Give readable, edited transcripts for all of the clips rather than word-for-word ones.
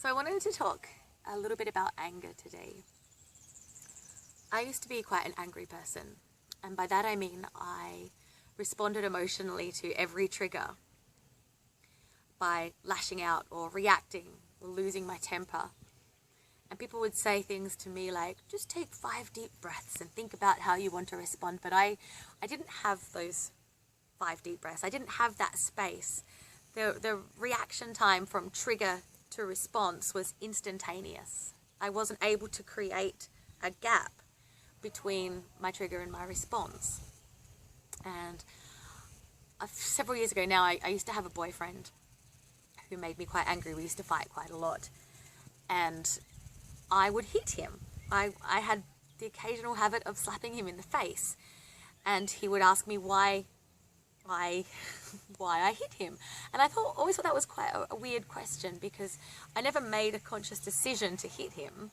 So I wanted to talk a little bit about anger today. I used to be quite an angry person, and by that I mean I responded emotionally to every trigger by lashing out or reacting or losing my temper. And people would say things to me like, just take 5 deep breaths and think about how you want to respond. But I didn't have those 5 deep breaths. I didn't have that space. The reaction time from trigger to response was instantaneous. I wasn't able to create a gap between my trigger and my response. And several years ago now, I used to have a boyfriend who made me quite angry. We used to fight quite a lot. And I would hit him. I had the occasional habit of slapping him in the face. And he would ask me why I hit him. And I always thought that was quite a weird question, because I never made a conscious decision to hit him.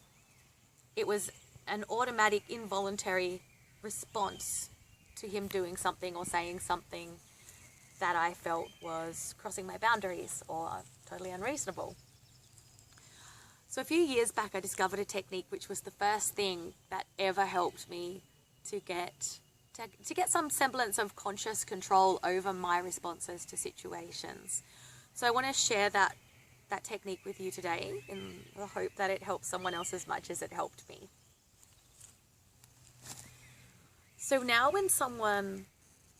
It was an automatic, involuntary response to him doing something or saying something that I felt was crossing my boundaries or totally unreasonable. So a few years back, I discovered a technique which was the first thing that ever helped me to get some semblance of conscious control over my responses to situations. So I want to share that technique with you today in the hope that it helps someone else as much as it helped me. So now when someone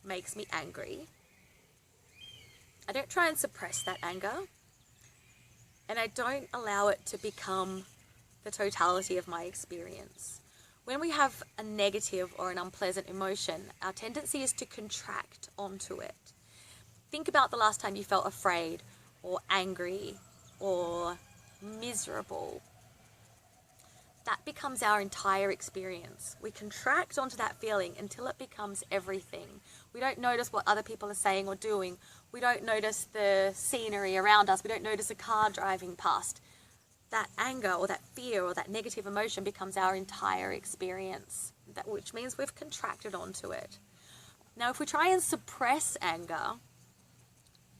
makes me angry, I don't try and suppress that anger, and I don't allow it to become the totality of my experience. When we have a negative or an unpleasant emotion, our tendency is to contract onto it. Think about the last time you felt afraid or angry or miserable. That becomes our entire experience. We contract onto that feeling until it becomes everything. We don't notice what other people are saying or doing. We don't notice the scenery around us. We don't notice a car driving past. That anger or that fear or that negative emotion becomes our entire experience, which means we've contracted onto it. Now, if we try and suppress anger,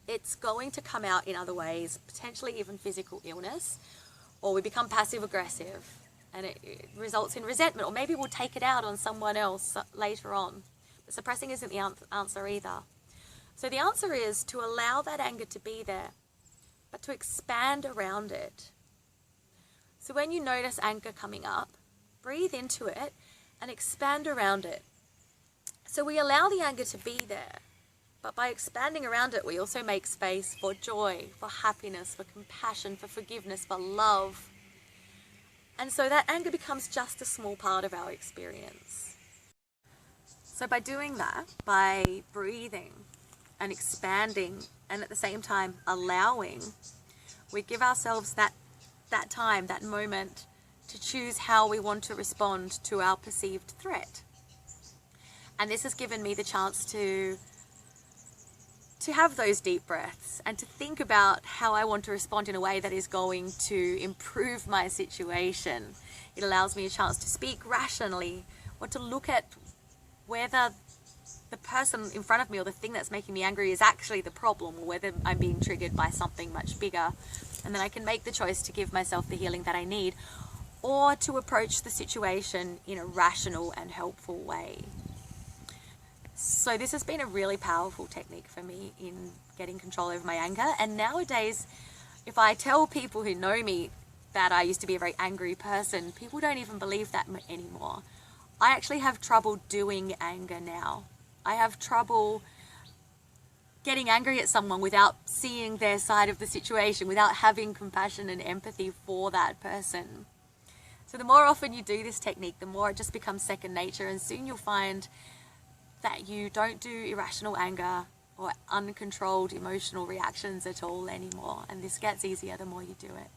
it's going to come out in other ways, potentially even physical illness, or we become passive aggressive and it results in resentment, or maybe we'll take it out on someone else later on. But suppressing isn't the answer either. So the answer is to allow that anger to be there, but to expand around it. So when you notice anger coming up, breathe into it and expand around it. So we allow the anger to be there, but by expanding around it, we also make space for joy, for happiness, for compassion, for forgiveness, for love. And so that anger becomes just a small part of our experience. So by doing that, by breathing and expanding and at the same time allowing, we give ourselves that time, that moment, to choose how we want to respond to our perceived threat. And this has given me the chance to have those deep breaths and to think about how I want to respond in a way that is going to improve my situation. It allows me a chance to speak rationally, or to look at whether the person in front of me or the thing that's making me angry is actually the problem, or whether I'm being triggered by something much bigger. And then I can make the choice to give myself the healing that I need, or to approach the situation in a rational and helpful way. So this has been a really powerful technique for me in getting control over my anger. And nowadays, if I tell people who know me that I used to be a very angry person, people don't even believe that anymore. I actually have trouble doing anger now. I have trouble getting angry at someone without seeing their side of the situation, without having compassion and empathy for that person. So the more often you do this technique, the more it just becomes second nature, and soon you'll find that you don't do irrational anger or uncontrolled emotional reactions at all anymore. And this gets easier the more you do it.